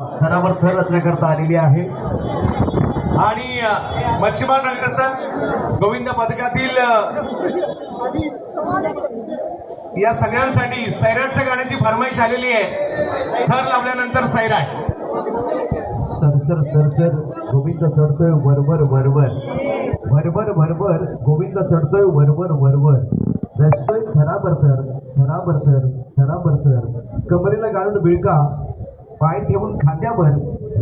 थरावर थर रचण्याकरता आलेली आहे आणि मच्छीमार नगरचा गोविंद पथकातील या सगळ्यांसाठी सैराटच्या गाण्याची फरमाईश आलेली आहे। थर लावल्यानंतर सैराट सरसर सरसर गोविंद चढतोय वरवर वरवर भरभर भरभर गोविंद चढतोय वरवर वरवर रचतोय थरावर थर थरावर थर थरावर थर कमरेला गाळून बिळका पाय ठेवून खांद्यावर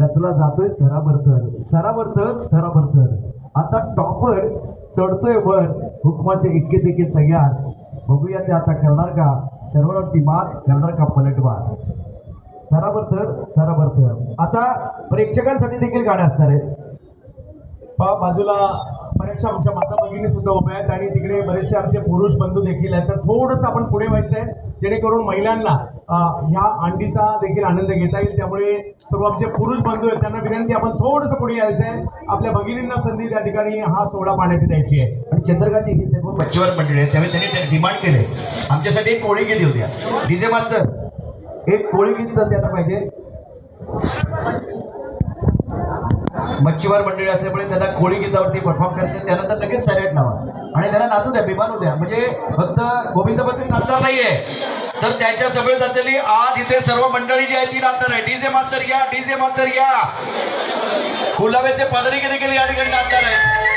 रचला जातोय थरावर थर थरावर थर थरावर थर आता टॉपर चढतोय वर हुकमाचे इतके तिके तयार बघूया ते आता करणार का सर्वांवरती मात करणार का पलटवार थरावर थर थरावर थर। आता प्रेक्षकांसाठी देखील गाणे असणार आहेत। बाजूला बरेचशा आमच्या माता भगिनी सुद्धा उभ्या आहेत आणि तिकडे बरेचसे आमचे पुरुष बंधू देखील आहेत। तर थोडंसं आपण पुढे व्हायचं आहे जेणेकरून महिलांना ह्या अंडीचा देखील आनंद घेता येईल। त्यामुळे सर्व आमचे पुरुष बंधू आहेत त्यांना विनंती आपण थोडंसं पुढे यायचं आहे। आपल्या भगिनींना संधी त्या ठिकाणी हा सोहळा पाहण्याची द्यायची आहे। आणि चंद्रकांत ही सर्व मच्छीमार मंडळी आहे त्यामुळे त्यांनी डिमांड केले आमच्यासाठी एक कोळी गीत येऊ द्या। डीजे मास्टर एक कोळी गीत तर द्यायला पाहिजे। मच्छीमार मंडळी असल्यामुळे त्यांना कोळी गीतावरती परफॉर्म करते त्यानंतर लगेच सैराट लावा आणि त्यांना नाचू द्या बिमानू द्या। म्हणजे फक्त गोविंद पथक नाचणार नाहीये तर त्यांच्या सगळे जातली आज इथे सर्व मंडळी जी आहे ती नाचणार आहे। डीजे मास्टर घ्या डीजे मास्टर घ्या गुलाबेचे पदरिके देखील या ठिकाणी नाचणार आहे।